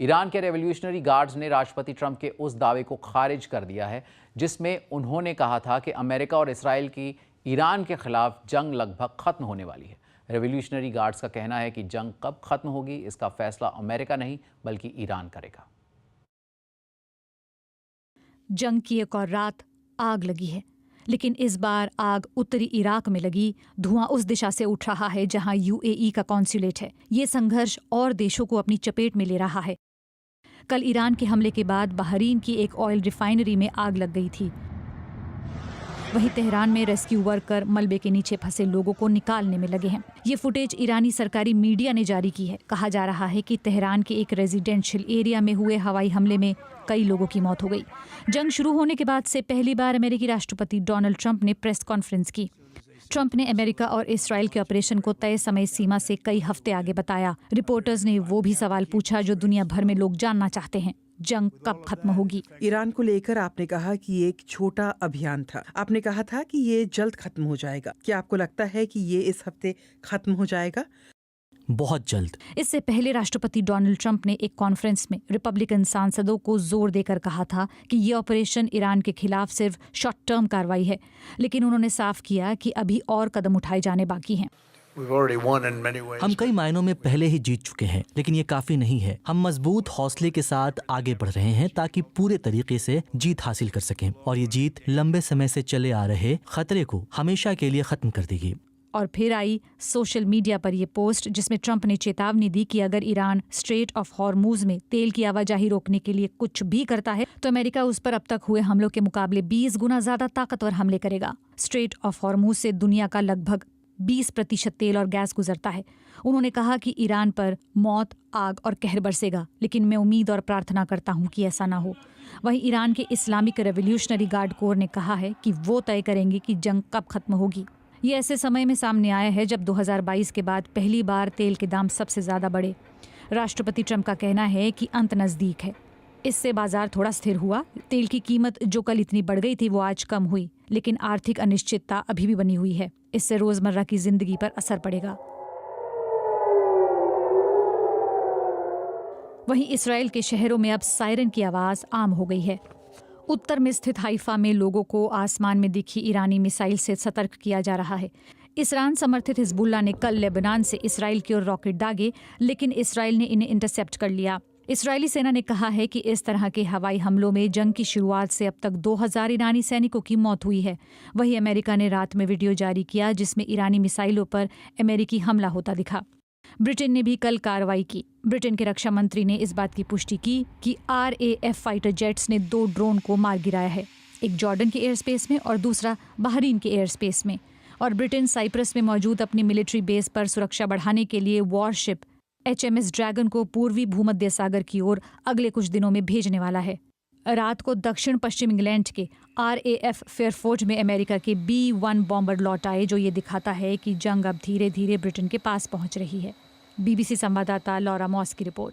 Iran के revolutionary guards ने राष्ट्रपति ट्रंप के उस दावे को खारिज कर दिया है जिसमें उन्होंने कहा था कि अमेरिका और इसराइल की ईरान के खिलाफ जंग लगभग खत्म होने वाली है। रेवोल्यूशनरी गार्ड्स का कहना है कि जंग कब खत्म होगी इसका फैसला अमेरिका नहीं बल्कि ईरान करेगा। जंग की एक और रात आग लगी है, लेकिन इस बार आग उत्तरी इराक में लगी। धुआं उस दिशा से उठ रहा है जहां यूएई का कॉन्सुलेट है। ये संघर्ष और देशों को अपनी चपेट में ले रहा है। कल ईरान के हमले के बाद बहरीन की एक ऑयल रिफाइनरी में आग लग गई थी। वहीं तेहरान में रेस्क्यू वर्कर मलबे के नीचे फंसे लोगों को निकालने में लगे हैं। ये फुटेज ईरानी सरकारी मीडिया ने जारी की है। कहा जा रहा है कि तेहरान के एक रेजिडेंशियल एरिया में हुए हवाई हमले में कई लोगों की मौत हो गई। जंग शुरू होने के बाद से पहली बार अमेरिकी राष्ट्रपति डोनाल्ड ट्रंप ने प्रेस कॉन्फ्रेंस की। ट्रंप ने अमेरिका और इसराइल के ऑपरेशन को तय समय सीमा से कई हफ्ते आगे बताया। रिपोर्टर्स ने वो भी सवाल पूछा जो दुनिया भर में लोग जानना चाहते हैं, जंग कब खत्म होगी। ईरान को लेकर आपने कहा कि ये एक छोटा अभियान था। आपने कहा था कि ये जल्द खत्म हो जाएगा। क्या आपको लगता है कि ये इस हफ्ते खत्म हो जाएगा? बहुत जल्द। इससे पहले राष्ट्रपति डोनाल्ड ट्रंप ने एक कॉन्फ्रेंस में रिपब्लिकन सांसदों को जोर देकर कहा था कि ये ऑपरेशन ईरान के खिलाफ सिर्फ शॉर्ट टर्म कार्रवाई है, लेकिन उन्होंने साफ किया कि अभी और कदम उठाए जाने बाकी हैं। हम कई मायनों में पहले ही जीत चुके हैं, लेकिन ये काफी नहीं है। हम मजबूत हौसले के साथ आगे बढ़ रहे हैं ताकि पूरे तरीके से जीत हासिल कर सकें, और ये जीत लंबे समय से चले आ रहे खतरे को हमेशा के लिए खत्म कर देगी। और फिर आई सोशल मीडिया पर यह पोस्ट जिसमें ट्रंप ने चेतावनी दी कि अगर ईरान स्ट्रेट ऑफ हॉर्मूज में तेल की आवाजाही रोकने के लिए कुछ भी करता है तो अमेरिका उस पर अब तक हुए हमलों के मुकाबले 20 गुना ज्यादा ताकतवर हमले करेगा। स्ट्रेट ऑफ हॉर्मूज से दुनिया का लगभग 20% तेल और गैस गुजरता है। उन्होंने कहा कि ईरान पर मौत, आग और कहर बरसेगा, लेकिन मैं उम्मीद और प्रार्थना करता हूं कि ऐसा ना हो। वहीं ईरान के इस्लामिक रेवोल्यूशनरी गार्ड कोर ने कहा है कि वो तय करेंगे कि जंग कब खत्म होगी। ये ऐसे समय में सामने आया है जब 2022 के बाद पहली बार तेल के दाम सबसे ज्यादा बढ़े। राष्ट्रपति ट्रंप का कहना है कि अंत नजदीक है। इससे बाजार थोड़ा स्थिर हुआ। तेल की कीमत जो कल इतनी बढ़ गई थी वो आज कम हुई, लेकिन आर्थिक अनिश्चितता अभी भी बनी हुई है। इससे रोजमर्रा की जिंदगी पर असर पड़ेगा। वहीं इसराइल के शहरों में अब सायरन की आवाज आम हो गई है। उत्तर में स्थित हाइफा में लोगों को आसमान में दिखी ईरानी मिसाइल से सतर्क किया जा रहा है। ईरान समर्थित हिजबुल्लाह ने कल लेबनान से इसराइल की ओर रॉकेट दागे, लेकिन इसराइल ने इन्हें इंटरसेप्ट कर लिया। इजरायली सेना ने कहा है कि इस तरह के हवाई हमलों में जंग की शुरुआत से अब तक 2000 ईरानी सैनिकों की मौत हुई है। वहीं अमेरिका ने रात में वीडियो जारी किया जिसमें ईरानी मिसाइलों पर अमेरिकी हमला होता दिखा। ब्रिटेन ने भी कल कार्रवाई की। ब्रिटेन के रक्षा मंत्री ने इस बात की पुष्टि की कि RAF फाइटर जेट्स ने 2 ड्रोन को मार गिराया है, एक जॉर्डन के एयर स्पेस में और दूसरा बहरीन के एयर स्पेस में। और ब्रिटेन साइप्रस में मौजूद अपनी मिलिट्री बेस पर सुरक्षा बढ़ाने के लिए वॉरशिप HMS ड्रैगन को पूर्वी भूमध्य सागर की ओर अगले कुछ दिनों में भेजने वाला है। रात को दक्षिण पश्चिम इंग्लैंड के RAF फेयरफोर्ट में अमेरिका के B-1 बॉम्बर लौट आए, जो ये दिखाता है कि जंग अब धीरे धीरे ब्रिटेन के पास पहुंच रही है। BBC संवाददाता लॉरा मॉस की रिपोर्ट।